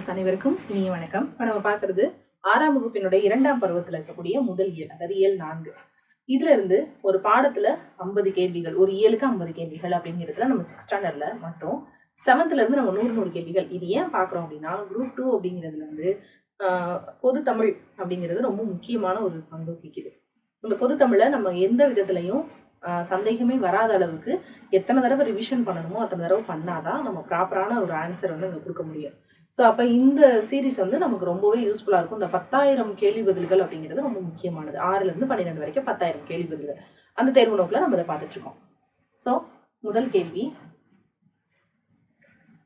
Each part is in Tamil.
வியூவர்ஸ் அனைவருக்கும் இனிய வணக்கம். இப்போ நம்ம பார்க்கறது 6ஆம் வகுப்பினுடைய 2ஆம் பருவத்தில் இருக்கக்கூடிய முதல் இயல், அதாவது இயல் 4. இதுல இருந்து ஒரு பாடத்துல 50 கேள்விகள், ஒரு இயலுக்கு 50 கேள்விகள் அப்படிங்கிறதுல நம்ம 6th ஸ்டாண்டர்ட்ல மட்டும் 7th இருந்து நம்ம 100 கேள்விகள். இது ஏன் பார்க்குறோம் அப்படின்னா, குரூப் 2 அப்படிங்கிறதுல வந்து பொது தமிழ் அப்படிங்கிறது ரொம்ப முக்கியமான ஒரு பங்கு வகிக்குது. இந்த பொது தமிழை நம்ம எந்த விதத்துலையும் சந்தேகமே வராத அளவுக்கு எத்தனை தடவை ரிவிஷன் பண்ணணுமோ அத்தனை தடவை பண்ணாதான் நம்ம ப்ராப்பரான ஒரு ஆன்சர் வந்து அங்கே கொடுக்க முடியும். ஸோ அப்போ இந்த சீரீஸ் வந்து நமக்கு ரொம்பவே யூஸ்ஃபுல்லாக இருக்கும். இந்த 10,000 கேள்வி பதில்கள் அப்படிங்கிறது ரொம்ப முக்கியமானது. 6லேருந்து 12 வரைக்கும் 10,000 கேள்வி பதில்கள். அந்த தேர்வு நோக்கில் நம்ம இதை பார்த்துட்ருக்கோம். ஸோ முதல் கேள்வி,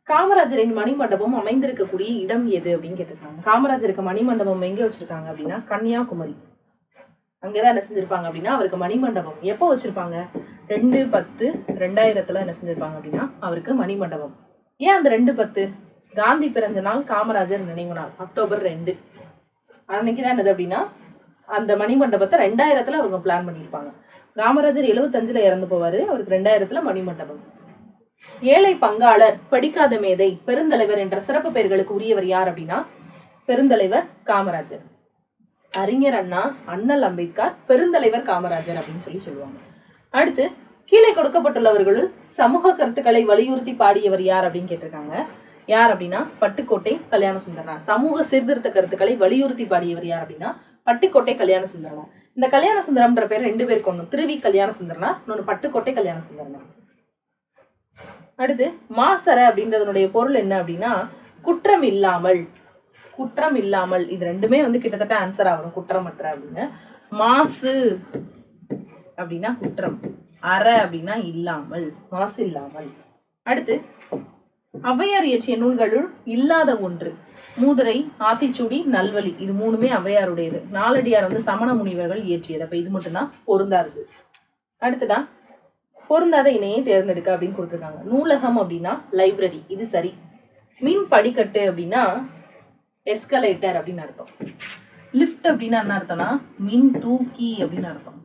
காமராஜரின் மணிமண்டபம் அமைந்திருக்கக்கூடிய இடம் எது அப்படின்னு கேட்டிருக்காங்க. காமராஜருக்கு மணிமண்டபம் எங்கே வச்சிருக்காங்க அப்படின்னா கன்னியாகுமரி. அங்கேதான் என்ன செஞ்சிருப்பாங்க அப்படின்னா அவருக்கு மணிமண்டபம் எப்போ வச்சிருப்பாங்க, 2/10/2000 என்ன செஞ்சிருப்பாங்க அப்படின்னா அவருக்கு மணிமண்டபம். ஏன் அந்த 2/10? காந்தி பிறந்த நாள், காமராஜர் நினைவு நாள், அக்டோபர் 2. அன்னைக்குதான் என்னது அப்படின்னா அந்த மணிமண்டபத்தை 2000 அவங்க பிளான் பண்ணியிருப்பாங்க. காமராஜர் 75 இறந்து போவாரு, அவருக்கு 2000 மணிமண்டபம். ஏழை பங்காளர், படிக்காத மேதை, பெருந்தலைவர் என்ற சிறப்பு பெயர்களுக்கு உரியவர் யார் அப்படின்னா பெருந்தலைவர் காமராஜர். அறிஞர் அண்ணா, அண்ணல் அம்பேத்கர், பெருந்தலைவர் காமராஜர் அப்படின்னு சொல்லுவாங்க. அடுத்து, கீழே கொடுக்கப்பட்டுள்ளவர்களுள் சமூக கருத்துக்களை வலியுறுத்தி பாடியவர் யார் அப்படின்னு கேட்டிருக்காங்க. யார் அப்படின்னா பட்டுக்கோட்டை கல்யாண சுந்தரனார். சமூக சீர்திருத்த கருத்துக்களை வலியுறுத்தி பாடியவர் யார் அப்படின்னா பட்டுக்கோட்டை கல்யாண சுந்தரனார். இந்த கல்யாண சுந்தரம்ன்ற பேர் 2 பேருக்கு ஒன்று, திருவி கல்யாண சுந்தரனார், இன்னொன்று பட்டுக்கோட்டை கல்யாண சுந்தரனார். அடுத்து, மாசற அப்படின்றதனுடைய பொருள் என்ன அப்படின்னா குற்றம் இல்லாமல். குற்றம் இல்லாமல், இது ரெண்டுமே வந்து கிட்டத்தட்ட ஆன்சர் ஆகும். குற்றமற்ற அப்படின்னு. மாசு அப்படின்னா குற்றம், அற அப்படின்னா இல்லாமல், மாசு இல்லாமல். அடுத்து, ஔவையார் இயற்றிய நூல்களுள் இல்லாத ஒன்று, மூதுரை, ஆத்திச்சூடி, நல்வழி. இது 3மே ஔவையாருடையது. நாலடியார் வந்து சமண முனிவர்கள் இயற்றியது. அப்ப இது மட்டும்தான் பொருந்தாது. அடுத்துதான் பொருந்தாத இணையை தேர்ந்தெடுக்க அப்படின்னு கொடுத்துருக்காங்க. நூலகம் அப்படின்னா லைப்ரரி, இது சரி. மின் படிக்கட்டு அப்படின்னா எஸ்கலேட்டர் அப்படின்னு அர்த்தம். லிஃப்ட் அப்படின்னா என்ன அர்த்தம்னா மின் தூக்கி அப்படின்னு அர்த்தம்.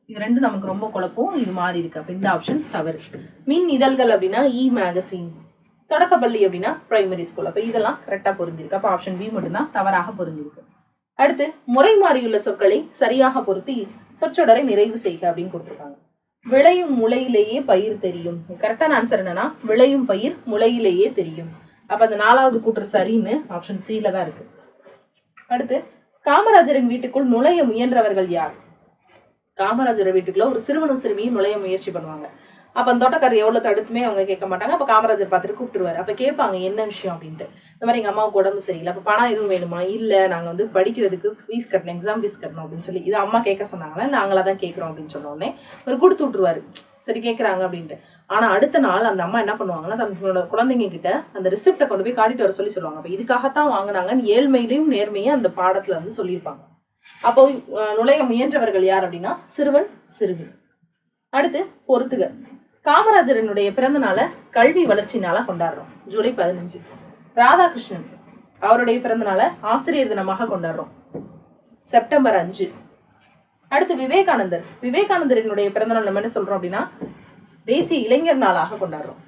இது ரெண்டும் நமக்கு ரொம்ப குழப்பம், இது மாறி இருக்கு. அப்ப இந்த ஆப்ஷன் தவறு. மின் இதழ்கள் அப்படின்னா மேகசின். தொடக்கப்பள்ளி அப்படின்னா பிரைமரி ஸ்கூல். அப்ப இதெல்லாம் கரெக்டா பொருந்திருக்கு. அப்ப ஆப்ஷன் பி மட்டும்தான் தவறாக பொருந்திருக்கு. அடுத்து, முறை மாறியுள்ள சொற்களை சரியாக பொருத்தி சொற்றொடரை நிறைவு செய்க அப்படின்னு கொடுத்துருக்காங்க. விளையும் முளையிலேயே பயிர் தெரியும். கரெக்டான ஆன்சர் என்னன்னா விளையும் பயிர் முளையிலேயே தெரியும். அப்ப அந்த 4வது கூற்று சரின்னு ஆப்ஷன் சில தான் இருக்கு. அடுத்து, காமராஜரின் வீட்டுக்குள் நுழைய முயன்றவர்கள் யார்? காமராஜர் வீட்டுக்குள்ள ஒரு சிறுவனும் சிறுமியும் நுழைய முயற்சி பண்ணுவாங்க. அப்ப அந்த தோட்டக்காரர் எவ்வளவு தடுத்துமே அவங்க கேட்க மாட்டாங்க. அப்ப காமராஜர் பார்த்துட்டு கூப்பிட்டுருவாரு. அப்ப கேட்பாங்க என்ன விஷயம் அப்படின்ட்டு. இந்த மாதிரி எங்க அம்மாவுக்கு உடம்பு சரியில்லை, அப்ப பணம் எதுவும் வேணுமா? இல்ல, நாங்க வந்து படிக்கிறதுக்கு ஃபீஸ் கட்டணும், எக்ஸாம் ஃபீஸ் கட்டணும் அப்படின்னு சொல்லி. இது அம்மா கேட்க சொன்னாங்களா, நாங்களா தான் கேட்கிறோம் அப்படின்னு சொன்ன உடனே அவர் கொடுத்து விட்டுருவாரு. சரி கேட்கறாங்க அப்படின்ட்டு. ஆனா அடுத்த நாள் அந்த அம்மா என்ன பண்ணுவாங்கன்னா தன்னோட குழந்தைங்க கிட்ட அந்த ரிசிப்டை கொண்டு போய் காட்டிட்டு வர சொல்லுவாங்க. அப்ப இதுக்காகத்தான் வாங்கினாங்கன்னு ஏழ்மையிலையும் நேர்மையும் அந்த பாடத்துல வந்து சொல்லியிருப்பாங்க. அப்போ நுழைய முயன்றவர்கள் யார் அப்படின்னா சிறுவன் சிறுமி. அடுத்து, பொறுத்துக. காமராஜரனுடைய பிறந்த நாளை கல்வி வளர்ச்சி நாளா கொண்டாடுறோம், ஜூலை 15. ராதாகிருஷ்ணன் அவருடைய பிறந்த நாளை ஆசிரியர் தினமாக கொண்டாடுறோம், செப்டம்பர் 5. அடுத்து, விவேகானந்தரினுடைய பிறந்த நாள் நம்ம என்ன சொல்றோம் அப்படின்னா தேசிய இளைஞர் நாளாக கொண்டாடுறோம்,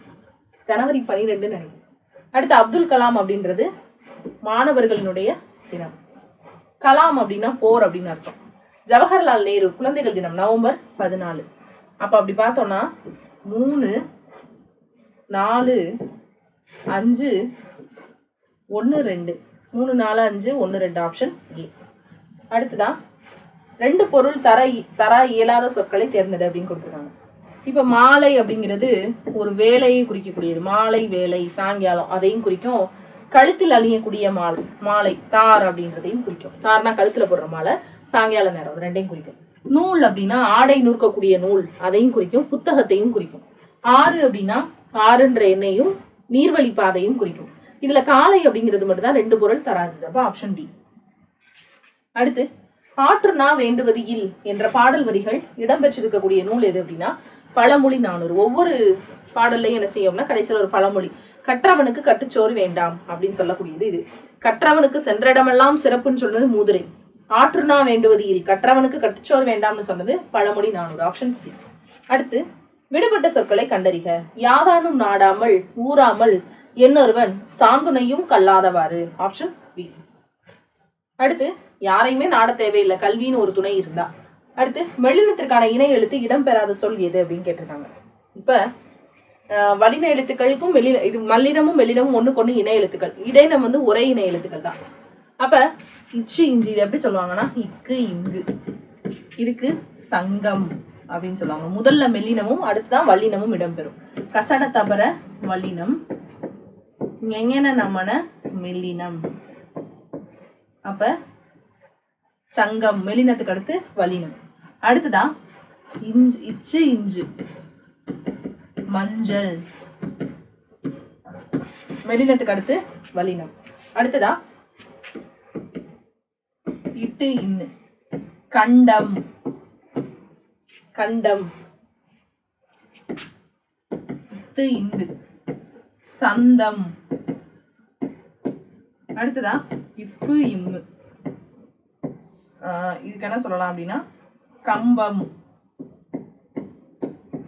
ஜனவரி 12 நினைக்கிறேன். அடுத்து, அப்துல் கலாம் அப்படின்றது மாணவர்களினுடைய தினம். கலாம் அப்படின்னா போர் அப்படின்னு அர்த்தம். ஜவஹர்லால் நேரு குழந்தைகள் தினம் நவம்பர் 14. அப்ப அப்படி பார்த்தோம்னா 3, 4, 5, 1, 2, 3, 4, 5, 1, 2 ஆப்ஷன் ஏ. அடுத்துதான் 2 பொருள் தர இயலாத சொற்களை தேர்ந்தெடு அப்படின்னு கொடுத்துருக்காங்க. இப்ப மாலை அப்படிங்கிறது ஒரு வேலையை குறிக்கக்கூடியது. மாலை வேலை, சாயங்காலம் அதையும் குறிக்கும். கழுத்தில் அணியக்கூடிய மாலை தார் அப்படின்றதையும் குறிக்கும். தார்னா கழுத்துல போடுற மாலை, சாயங்கால நேரம், அது ரெண்டையும் குறிக்கும். நூல் அப்படின்னா ஆடை நூற்கக்கூடிய நூல், அதையும் குறிக்கும், புத்தகத்தையும் குறிக்கும். 6 அப்படின்னா 6ன்ற எண்ணையும் நீர்வழி பாதையும் குறிக்கும். இதுல காலை அப்படிங்கிறது மட்டும் தான் 2 பொருள் தராது. அப்ப ஆப்ஷன் டி. அடுத்து, ஆற்றுனா வேண்டுவது இல் என்ற பாடல் வரிகள் இடம்பெற்றிருக்கக்கூடிய நூல் எது அப்படின்னா பழமொழி 400. ஒவ்வொரு பாடல்லையும் என்ன செய்யும்னா கடைசியில் ஒரு பழமொழி. கற்றவனுக்கு கட்டுச்சோறு வேண்டாம் அப்படின்னு சொல்லக்கூடியது இது. கற்றவனுக்கு சென்ற இடமெல்லாம் சிறப்புன்னு சொன்னது மூதுரை. ஆற்றுனா வேண்டுவது இல், கற்றவனுக்கு கட்டுச்சோறு வேண்டாம்னு சொன்னது பழமொழி 400, ஆப்ஷன் சி. அடுத்து, விடுபட்ட சொற்களை கண்டறிக. யாதானும் நாடாமல் ஊறாமல் என்னொருவன் சாந்துணையும் கல்லாதவாறு. Option B. அடுத்து யாரையுமே நாட தேவையில்லை, கல்வின்னு ஒரு துணை இருந்தா. அடுத்து மெல்லினத்திற்கான இணை எழுத்து இடம்பெறாத சொல் எது அப்படின்னு கேட்டிருக்காங்க. இப்ப வல்லின எழுத்துக்களுக்கும் இது மல்லினமும் மெல்லினமும் ஒண்ணுக்கு ஒண்ணு இணை எழுத்துக்கள், இடையினம் வந்து ஒரே இணை எழுத்துக்கள் தான். அப்ப இச்சு இஞ்சி இது எப்படி சொல்லுவாங்கன்னா இக்கு இங்கு, இதுக்கு சங்கம் அப்படின்னு சொல்லுவாங்க. முதல்ல மெல்லினமும் அடுத்துதான் வல்லினமும் இடம்பெறும். கசட தபர வல்லினம், எங்கன நமன மெல்லினம். அப்ப சங்கம் மெல்லினத்துக்கு அடுத்து வல்லினம். அடுத்துதான் இஞ்சு இச்சு இஞ்சு மஞ்சள், மெல்லினத்துக்கு அடுத்து வல்லினம். அடுத்ததா இட்டு இன்னு கண்டம், கண்டம். இத்து இந்து சந்தம். அடுத்ததா இப்பு இம்மு, இதுக்கு என்ன சொல்லலாம் அப்படின்னா கம்பம்,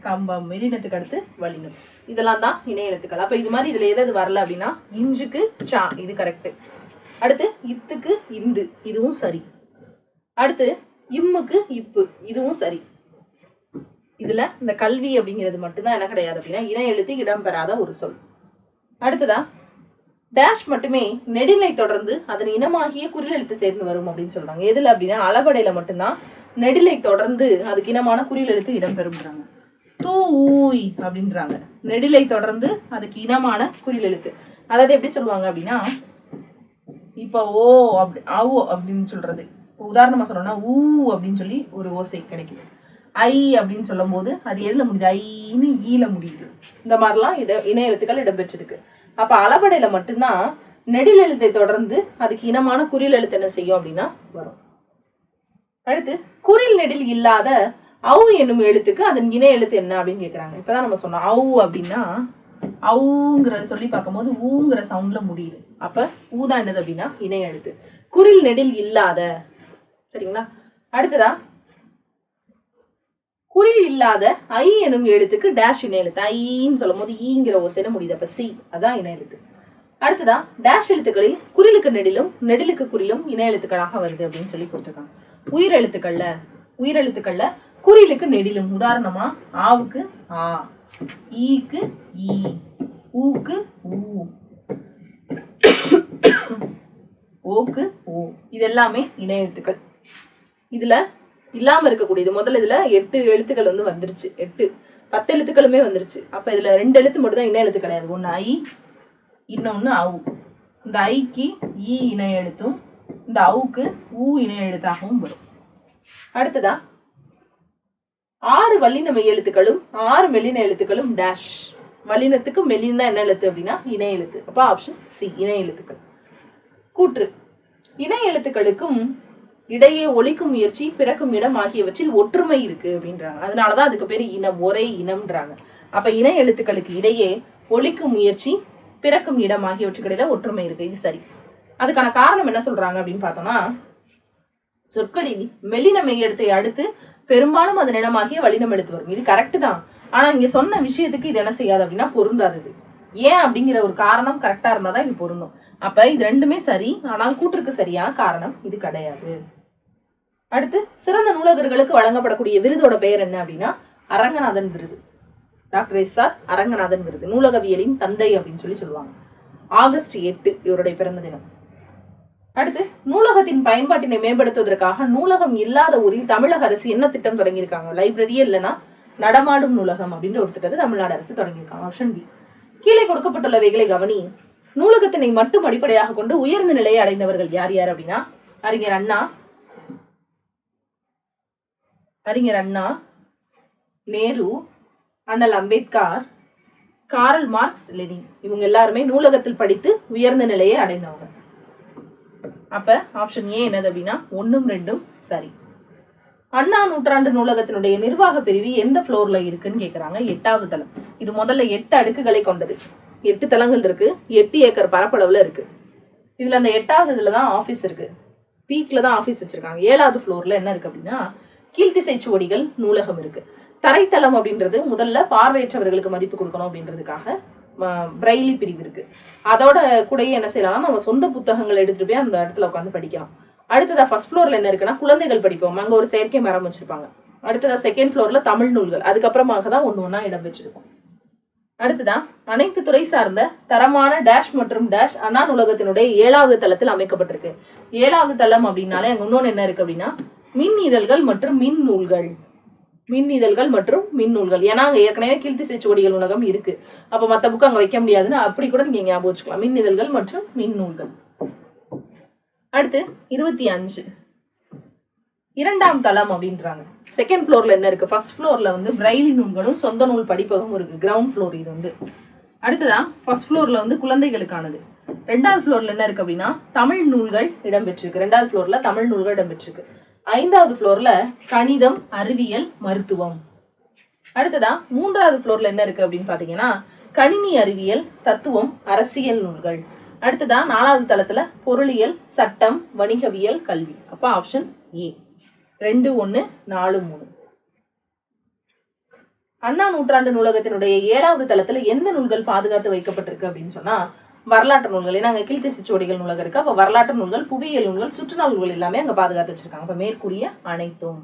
கம்பம். மெல்லினத்துக்கு அடுத்து வல்லினம். இதெல்லாம் தான் இணை எழுத்துக்கள். அப்ப இது மாதிரி இதுல எது வரல அப்படின்னா இஞ்சுக்கு சா, இது கரெக்ட். அடுத்து இத்துக்கு இந்து, இதுவும் சரி. அடுத்து இம்முக்கு இப்பு, இதுவும் சரி. இதுல இந்த கல்வி அப்படிங்கிறது மட்டும்தான் என்ன கிடையாது அப்படின்னா இணை எழுத்து இடம்பெறாத ஒரு சொல். அடுத்ததா டேஷ் மட்டுமே நெடிலை தொடர்ந்து அதன் இனமாகிய குறில் எழுத்து சேர்ந்து வரும் அப்படின்னு சொல்றாங்க. எதுல அப்படின்னா அளபடையில மட்டும்தான் நெடிலை தொடர்ந்து அதுக்கு இனமான குறில் எழுத்து இடம்பெறும்ன்றாங்க. தூ ஊய் அப்படின்றாங்க, நெடிலை தொடர்ந்து அதுக்கு இனமான குறில் எழுத்து. அதாவது எப்படி சொல்லுவாங்க அப்படின்னா இப்ப ஓ அப்படி ஆவோ அப்படின்னு சொல்றது, உதாரணமா சொல்லணும்னா ஊ அப்படின்னு சொல்லி ஒரு ஓசை கிடைக்குது. ஐ அப்படின்னு சொல்லும் போது அது எதுல முடியுது, ஐன்னு ஈல முடியுது. இந்த மாதிரிலாம் இணை எழுத்துக்கள் இடம்பெற்றிருக்கு. அப்ப அளபடையில மட்டும்தான் நெடில் எழுத்தை தொடர்ந்து அதுக்கு இனமான குறில் எழுத்து என்ன செய்யும் அப்படின்னா வரும். அடுத்து குறில் நெடில் இல்லாத அவு என்னும் எழுத்துக்கு அதன் இணை எழுத்து என்ன அப்படின்னு கேக்குறாங்க. இப்பதான் நம்ம சொன்னோம் அவு அப்படின்னா அவுங்கிற சொல்லி பார்க்கும்போது ஊங்கிற சவுண்ட்ல முடியுது. அப்ப ஊதான் என்னது அப்படின்னா இணை எழுத்து. குறில் நெடில் இல்லாத, சரிங்களா. அடுத்ததா குறில் இல்லாத ஐ எனும் எழுத்துக்கு டேஷ் இணை எழுத்து. ஐன்னு சொல்லும் போது ஈங்கிற ஓசையில முடியுது. அப்ப சி, அதான் இணை எழுத்து. அடுத்ததா டேஷ் எழுத்துக்களில் குறிலுக்கு நெடிலும் நெடிலுக்கு குறிலும் இணை எழுத்துக்களாக வருது அப்படின்னு சொல்லி கொடுத்துருக்காங்க. உயிரெழுத்துக்கள்ல குறிலுக்கு நெடிலும், உதாரணமா ஆவுக்கு ஆ, ஈக்கு ஈ, ஊக்கு ஊ, ஓக்கு ஓ, இது எல்லாமே இணை எழுத்துக்கள். இதுல இல்லாம இருக்கக்கூடியது முதல்ல இதுல 8 எழுத்துக்கள் வந்து வந்துருச்சு, 10 எழுத்துக்களுமே வந்துருச்சு. அப்ப இதுல 2 எழுத்து மட்டும் தான் இணை எழுத்து கிடையாது. ஒன்னு ஐ, இன்னொன்னு அவு. இந்த ஐக்கு ஈ இணை எழுத்தும் இந்த அவுக்கு ஊ இணை எழுத்தாகவும் வரும். அடுத்ததா 6 வல்லின மெய் எழுத்துக்களும் 6 மெல்லின எழுத்துக்களும் டேஷ். வல்லினத்துக்கு மெல்லின என்ன எழுத்து அப்படின்னா இணை எழுத்து. அப்ப ஆப்ஷன் சி, இணை எழுத்துக்கள். கூற்று இணை எழுத்துக்களுக்கும் இடையே ஒலிக்கும் முயற்சி பிறக்கும் இடம் ஆகியவற்றில் ஒற்றுமை இருக்கு அப்படின்றாங்க. அதனாலதான் அதுக்கு பேரு இனம், ஒரே இனம்ன்றாங்க. அப்ப இணை எழுத்துக்களுக்கு இடையே ஒலிக்கும் முயற்சி பிறக்கும் இடம் ஆகியவற்றுக்கு இடையில ஒற்றுமை இருக்கு, இது சரி. அதுக்கான காரணம் என்ன சொல்றாங்க அப்படின்னு பார்த்தோம்னா சொற்களில் மெல்லின மெய் எழுத்தை அடுத்து பெரும்பாலும் அதன் இடமாகிய வல்லினம் எழுத்து வரும். இது கரெக்ட் தான். ஆனா இங்க சொன்ன விஷயத்துக்கு இது என்ன செய்யாது அப்படின்னா பொருந்தாதது. ஏன் அப்படிங்கிற ஒரு காரணம் கரெக்டா இருந்தாதான் இது பொருந்தும். அப்ப இது ரெண்டுமே சரி, ஆனால் கூற்றுக்கு சரியான காரணம் இது கிடையாது. அடுத்து சிறந்த நூலகர்களுக்கு வழங்கப்படக்கூடிய விருதோட பெயர் என்ன அப்படின்னா அரங்கநாதன் விருது. Doctor SR. அரங்கநாதன் விருது, நூலகவியலின் தந்தை அப்படின்னு சொல்லி சொல்லுவாங்க. ஆகஸ்ட் 8 இவருடைய பிறந்த தினம். அடுத்து நூலகத்தின் பயன்பாட்டினை மேம்படுத்துவதற்காக நூலகம் இல்லாத ஊரில் தமிழக அரசு என்ன திட்டம் தொடங்கியிருக்காங்க? லைப்ரரியே இல்லைன்னா நடமாடும் நூலகம் அப்படின்ற ஒரு திட்டத்தை தமிழ்நாடு அரசு தொடங்கியிருக்காங்க. Option B. கீழே கொடுக்கப்பட்டுள்ளவைகளை கவனி. நூலகத்தினை மட்டும் அடிப்படையாக கொண்டு உயர்ந்த நிலையை அடைந்தவர்கள் யார் யார் அப்படின்னா அறிஞர் அண்ணா, நேரு, அண்ணல் அம்பேத்கர், காரல் மார்க்ஸ், லெனின். இவங்க எல்லாருமே நூலகத்தில் படித்து உயர்ந்த நிலையை அடைந்தவங்க. அப்ப ஆப்ஷன் ஏ என்னது அப்படின்னா 1ம் 2ம் சரி. அண்ணா நூற்றாண்டு நூலகத்தினுடைய நிர்வாக பிரிவு எந்த ஃப்ளோர்ல இருக்குன்னு கேக்குறாங்க. 8வது தளம். இது முதல்ல 8 அடுக்குகளை கொண்டது. 8 தளங்கள் இருக்கு, 8 ஏக்கர் பரப்பளவுல இருக்கு. இதுல அந்த 8வது இதுலதான் ஆபீஸ் இருக்கு, பீக்ல தான் ஆபீஸ் வச்சிருக்காங்க. 7வது ஃப்ளோர்ல என்ன இருக்கு அப்படின்னா கீழ்த்திசை சுவடிகள் நூலகம் இருக்கு. தரைத்தளம் அப்படின்றது முதல்ல பார்வையற்றவர்களுக்கு மதிப்பு கொடுக்கணும் அப்படின்றதுக்காக பிரெய்லி பிரிவு இருக்கு. அதோட கூடயே என்ன செய்யலாம், நம்ம சொந்த புத்தகங்கள் எடுத்துட்டு போய் அந்த இடத்துல உட்காந்து படிக்கலாம். அடுத்ததா ஃபர்ஸ்ட் ஃப்ளோர்ல என்ன இருக்குன்னா குழந்தைகள் படிப்போம், அங்க ஒரு செயற்கை மரம் வச்சிருப்பாங்க. அடுத்ததா செகண்ட் ஃப்ளோர்ல தமிழ் நூல்கள், அதுக்கப்புறமாக தான் ஒன்று ஒன்றா இடம் வச்சிருக்கும். அடுத்ததான் அனைத்து துறை சார்ந்த தரமான டேஷ் மற்றும் டேஷ் அண்ணா நூலகத்தினுடைய 7வது தளத்தில் அமைக்கப்பட்டிருக்கு. 7வது தளம் அப்படின்னாலே அங்க இன்னொன்று என்ன இருக்கு அப்படின்னா மின் இதழ்கள் மற்றும் மின் நூல்கள். மின் இதழ்கள் மற்றும் மின் நூல்கள், ஏன்னா அங்க ஏற்கனவே கீழ்த்திசை சுவடிகள் நூலகம் இருக்கு, அப்ப மத்த புக்கு அங்க வைக்க முடியாதுன்னு அப்படி கூட நீங்க ஞாபகம் வச்சுக்கலாம். மின் இதழ்கள் மற்றும் மின் நூல்கள். அடுத்து 25 2ஆம் தளம் அப்படின்றாங்க. செகண்ட் ஃப்ளோர்ல என்ன இருக்கு, ஃபர்ஸ்ட் ஃப்ளோர்ல வந்து பிரெய்லி நூல்களும் சொந்த நூல் படிப்பகம் இருக்கு, கிரவுண்ட் ஃப்ளோர் இது வந்து. அடுத்ததான் ஃபர்ஸ்ட் ஃப்ளோர்ல வந்து குழந்தைகளுக்கானது. 2வது ஃப்ளோர்ல என்ன இருக்கு அப்படின்னா தமிழ் நூல்கள் இடம்பெற்றிருக்கு. 2வது ஃப்ளோர்ல தமிழ் நூல்கள் இடம்பெற்றிருக்கு. 5வது ஃப்ளோர்ல கணிதம், அறிவியல், மருத்துவம். அடுத்ததா 3வது ஃப்ளோர்ல என்ன இருக்கு அப்படின்னு பாத்தீங்கன்னா கணினி அறிவியல், தத்துவம், அரசியல் நூல்கள். அடுத்ததா 4வது தளத்துல பொருளியல், சட்டம், வணிகவியல், கல்வி. அப்ப ஆப்ஷன் ஏ 2, 1, 4, 3. அண்ணா நூற்றாண்டு நூலகத்தினுடைய 7வது தளத்துல எந்த நூல்கள் பாதுகாத்து வைக்கப்பட்டிருக்கு அப்படின்னு சொன்னா வரலாற்று நூல்கள். ஏன்னா அங்க கீழ்த்திசை சுவடிகள் நூலகம் இருக்கு, அப்ப வரலாற்று நூல்கள், புவியியல் நூல்கள், சுற்றுலா நூல்கள் எல்லாமே அங்க பாதுகாத்து வச்சிருக்காங்க. அப்ப மேற்கூறிய அனைத்தும்.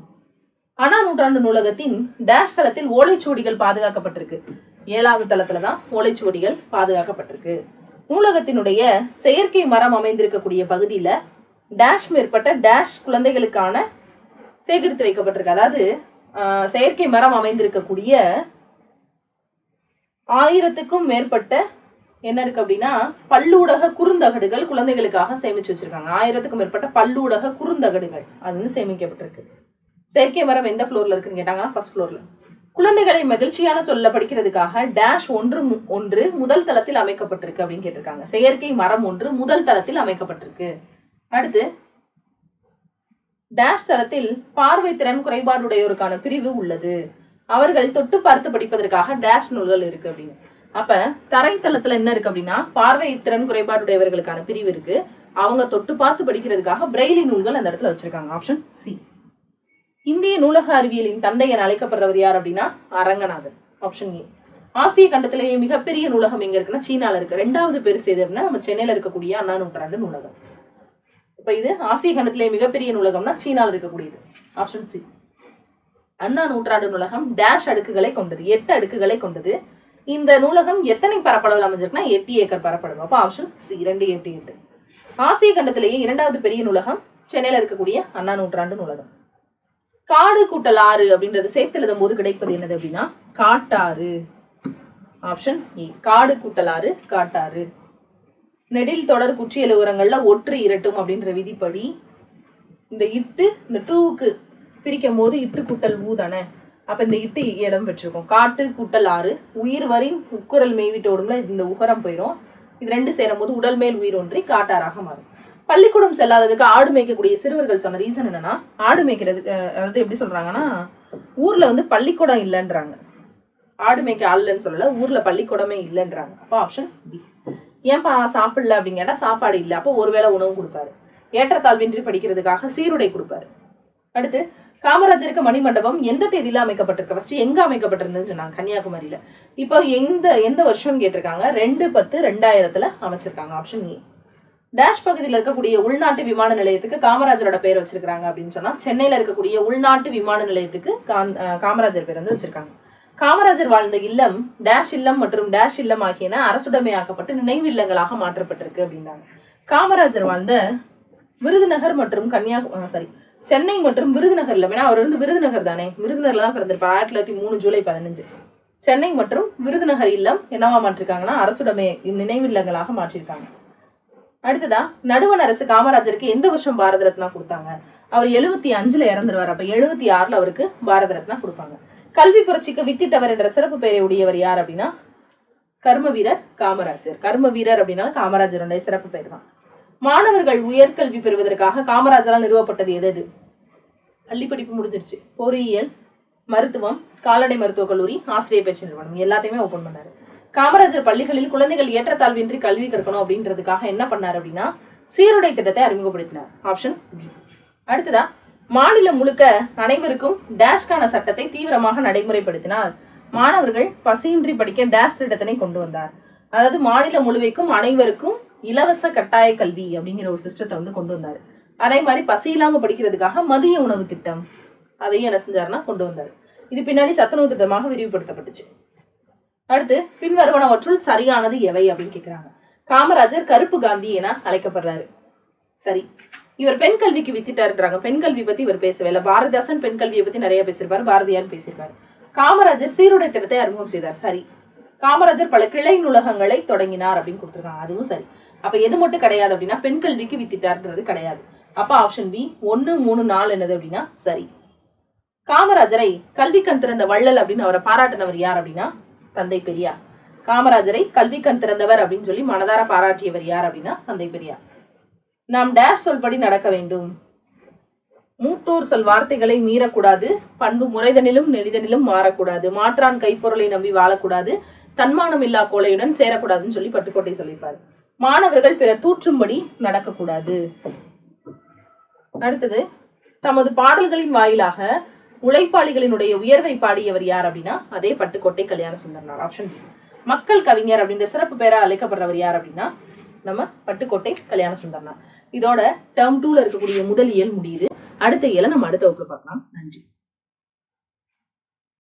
அண்ணா நூற்றாண்டு நூலகத்தின் டேஷ் தளத்தில் ஓலைச்சுவடிகள் பாதுகாக்கப்பட்டிருக்கு. 7வது தளத்துலதான் ஓலைச்சுவடிகள் பாதுகாக்கப்பட்டிருக்கு. நூலகத்தினுடைய செயற்கை மரம் அமைந்திருக்கக்கூடிய பகுதியில டேஷ் மேற்பட்ட டேஷ் குழந்தைகளுக்கான சேகரித்து வைக்கப்பட்டிருக்கு. அதாவது செயற்கை மரம் அமைந்திருக்கக்கூடிய 1000க்கும் மேற்பட்ட என்ன இருக்கு அப்படின்னா பல்லூடக குறுந்தகடுகள் குழந்தைகளுக்காக சேமிச்சு வச்சிருக்காங்க. 1000க்கும் மேற்பட்ட பல்லூடக குறுந்தகடுகள் அது வந்து சேமிக்கப்பட்டிருக்கு. செயற்கை மரம் எந்த ஃப்ளோர்ல இருக்குன்னு கேட்டாங்கன்னா ஃபர்ஸ்ட் ஃப்ளோர்ல. குழந்தைகளை மகிழ்ச்சியான சொல்ல படிக்கிறதுக்காக டேஷ் 1 முதல் தளத்தில் அமைக்கப்பட்டிருக்கு அப்படின்னு கேட்டிருக்காங்க. செயற்கை மரம் 1 முதல் தளத்தில் அமைக்கப்பட்டிருக்கு. அடுத்து டேஷ் தளத்தில் பார்வை திறன் குறைபாடுடையோருக்கான பிரிவு உள்ளது. அவர்கள் தொட்டு பார்த்து படிப்பதற்காக டேஷ் நூல்கள் இருக்கு அப்படின்னு. அப்ப தரைத்தளத்துல என்ன இருக்கு அப்படின்னா பார்வை திறன் குறைபாடுடையவர்களுக்கான பிரிவு இருக்கு, அவங்க தொட்டு பார்த்து படிக்கிறதுக்காக பிரெய்லி நூல்கள் அந்த இடத்துல வச்சிருக்காங்க. Option C. இந்திய நூலக அறிவியலின் தந்தை என அழைக்கப்படுறவர் யார் அப்படின்னா அரங்கநாதன். Option A. ஆசிய கண்டத்திலேயே மிகப்பெரிய நூலகம் எங்க இருக்குன்னா சீனால இருக்கு. 2வது பெருசு எது அப்படின்னா நம்ம சென்னையில இருக்கக்கூடிய அண்ணா நூற்றாண்டு நூலகம். இப்ப இது ஆசிய கண்டத்திலேயே மிகப்பெரிய நூலகம்னா சீனால இருக்கக்கூடியது. Option C. அண்ணா நூற்றாண்டு நூலகம் டேஷ் அடுக்குகளை கொண்டது, 8 அடுக்குகளை கொண்டது. இந்த நூலகம் எத்தனை பரப்பளவில் அமைஞ்சிருக்குன்னா 8 ஏக்கர் பரப்பளவு. அப்ப ஆப்ஷன் சி 2, 8, 8. ஆசிய கண்டத்திலேயே 2வது பெரிய நூலகம் சென்னையில இருக்கக்கூடிய அண்ணா நூற்றாண்டு நூலகம். காடு கூட்டல் ஆறு அப்படின்றது சேர்த்து எழுதும் போது கிடைப்பது என்னது அப்படின்னா காட்டாறு. ஆப்ஷன் ஏ காடு கூட்டல் ஆறு காட்டாறு. நெடில் தொடர் குற்றியல் உரங்கள்ல ஒற்று இரட்டும் அப்படின்ற விதிப்படி இந்த இட்டு இந்த டூவுக்கு பிரிக்கும் போது இட்டு கூட்டல் ஊ தானே, அப்ப இந்த இட்டு இடம் பெற்றிருக்கும். காட்டு கூட்டல் ஆறு, உயிர் வரின் உக்குரல் மேய்விட்டோடும்ல இந்த உகரம் போயிடும். இது 2 சேரும் போது உடல் மேல் உயிர் ஒன்றி காட்டாராக மாறும். பள்ளிக்கூடம் செல்லாததுக்கு ஆடு மேய்க்கக்கூடிய சிறுவர்கள் சொன்ன ரீசன் என்னன்னா ஆடு மேய்க்கிறதுக்கு, அதாவது எப்படி சொல்றாங்கன்னா ஊர்ல வந்து பள்ளிக்கூடம் இல்லைன்றாங்க. ஆடு மேய்க்க ஆளுன்னு சொல்லல, ஊர்ல பள்ளிக்கூடமே இல்லைன்றாங்க. அப்போ ஆப்ஷன் பி. ஏன்பா சாப்பிடல அப்படின்னு கேட்டா சாப்பாடு இல்லை, அப்போ ஒருவேளை உணவு கொடுப்பாரு. ஏற்றத்தாழ்வின்றி படிக்கிறதுக்காக சீருடை கொடுப்பாரு. அடுத்து காமராஜருக்கு மணிமண்டபம் எந்த தேதியில அமைக்கப்பட்டிருக்கு, ஃபர்ஸ்ட் எங்க அமைக்கப்பட்டிருந்ததுன்னு சொன்னாங்க கன்னியாகுமரியில. இப்போ எந்த வருஷம்னு கேட்டிருக்காங்க 2/10/2000 அமைச்சிருக்காங்க. Option A. டேஷ் பகுதியில் இருக்கக்கூடிய உள்நாட்டு விமான நிலையத்துக்கு காமராஜரோட பேர் வச்சிருக்காங்க அப்படின்னு சொன்னா சென்னையில இருக்கக்கூடிய உள்நாட்டு விமான நிலையத்துக்கு காமராஜர் பேர் வந்து வச்சிருக்காங்க. காமராஜர் வாழ்ந்த இல்லம் டேஷ் இல்லம் மற்றும் டேஷ் இல்லம் ஆகியன அரசுடைமையாக்கப்பட்டு நினைவு இல்லங்களாக மாற்றப்பட்டிருக்கு அப்படின்னாங்க. காமராஜர் வாழ்ந்த விருதுநகர் மற்றும் சென்னை மற்றும் விருதுநகர் இல்லம், ஏன்னா அவர் வந்து விருதுநகர் தானே, விருதுநகர்ல தான் பிறந்திருப்பார். 1903 ஜூலை 15. சென்னை மற்றும் விருதுநகர் இல்லம் என்னவா மாற்றிருக்காங்கன்னா அரசுடைமை நினைவு இல்லங்களாக மாற்றிருக்காங்க. அடுத்ததா நடுவண் அரசு காமராஜருக்கு எந்த வருஷம் பாரத ரத்னா கொடுத்தாங்க, அவர் 75ல இறந்துருவார். அப்ப 76ல அவருக்கு பாரத ரத்னா கொடுப்பாங்க. கல்வி புரட்சிக்கு வித்திட்டவர் என்ற சிறப்பு பெயரை உடையவர் யார் அப்படின்னா கர்ம வீரர் காமராஜர். கர்ம வீரர் அப்படின்னா காமராஜருடைய சிறப்பு பெயர் தான். மாணவர்கள் உயர்கல்வி பெறுவதற்காக காமராஜரால் நிறுவப்பட்டது எது? பள்ளி படிப்பு முடிஞ்சிருச்சு, பொறியியல், மருத்துவம், கால்நடை மருத்துவக் கல்லூரி, ஆசிரியர் பயிற்சி நிறுவனம் எல்லாத்தையுமே ஓபன் பண்ணாரு. காமராஜர் பள்ளிகளில் குழந்தைகள் ஏற்றத்தாழ்வின்றி கல்வி கற்கணும் அப்படின்றதுக்காக என்ன பண்ணார் அப்படின்னா சீருடை திட்டத்தை அறிமுகப்படுத்தினார். Option B. அடுத்ததா மாநிலம் முழுக்க அனைவருக்கும் டேஷ்கான சட்டத்தை தீவிரமாக நடைமுறைப்படுத்தினார். மாணவர்கள் பசியின்றி படிக்க டேஷ் திட்டத்தினை கொண்டு வந்தார். அதாவது மாநிலம் முழுமைக்கும் அனைவருக்கும் இலவச கட்டாய கல்வி அப்படிங்கிற ஒரு சிஸ்டத்தை வந்து கொண்டு வந்தாரு. அதே மாதிரி பசி இல்லாம படிக்கிறதுக்காக மதிய உணவு திட்டம் அதையும் என்ன செஞ்சாருன்னா கொண்டு வந்தாரு. இது பின்னாடி சத்துணவு திட்டமாக விரிவுபடுத்தப்பட்டுச்சு. அடுத்து பின்வருவனவற்றுள் சரியானது எவை அப்படின்னு கேக்குறாங்க. காமராஜர் கருப்பு காந்தி என அழைக்கப்படுறாரு. சரி. இவர் பெண் கல்விக்கு வித்திட்டாருன்றாங்க. பெண் கல்வி பத்தி இவர் பேசவே இல்லை. பாரதிதாசன் பெண் கல்வியை பத்தி நிறைய பேசியிருப்பாரு, பாரதியார் பேசியிருப்பாரு. காமராஜர் சீருடை திட்டத்தை அறிமுகம் செய்தார். சரி. காமராஜர் பல கிளை நூலகங்களை தொடங்கினார் அப்படின்னு கொடுத்துருக்காங்க. அதுவும் சரி. அப்ப எது மட்டும் கிடையாது அப்படின்னா பெண் கல்விக்கு வித்திட்டார்ன்றது கிடையாது. அப்ப ஆப்ஷன் பி 1, 3, 4 என்னது அப்படின்னா சரி. காமராஜரை கல்வி கண் திறந்த வள்ளல் அப்படின்னு அவரை பாராட்டினவர் யார் அப்படின்னா தந்தை பெரியார். காமராஜரை கல்வி கண் திறந்தவர் அப்படின்னு சொல்லி மனதார பாராட்டியவர் யார் அப்படின்னா தந்தை பெரியார். நாம் டேஷ் சொல்படி நடக்க வேண்டும். மூத்தோர் சொல் வார்த்தைகளை மீறக்கூடாது. பண்பு முறைதனிலும் நெறிதனிலும் மாறக்கூடாது. மாற்றான் கைப்பொருளை நம்பி வாழக்கூடாது. தன்மானம் இல்லா கோலையுடன் சேரக்கூடாதுன்னு சொல்லி பட்டுக்கோட்டை சொல்லியிருப்பாரு. மாணவர்கள் பிறர் தூற்றும்படி நடக்கக்கூடாது. அடுத்தது தமது பாடல்களின் வாயிலாக உழைப்பாளிகளினுடைய உயர்வை பாடியவர் யார் அப்படின்னா அதே பட்டுக்கோட்டை கல்யாண சுந்தரனார். Option B. மக்கள் கவிஞர் அப்படின்ற சிறப்பு பெயரா அழைக்கப்படுறவர் யார் அப்படின்னா நம்ம பட்டுக்கோட்டை கல்யாண சுந்தரனார். இதோட டேர்ம் 2ல இருக்கக்கூடிய முதல் இயல் முடியுது. அடுத்த இயலை நம்ம அடுத்த வகுப்புல பார்க்கலாம். நன்றி.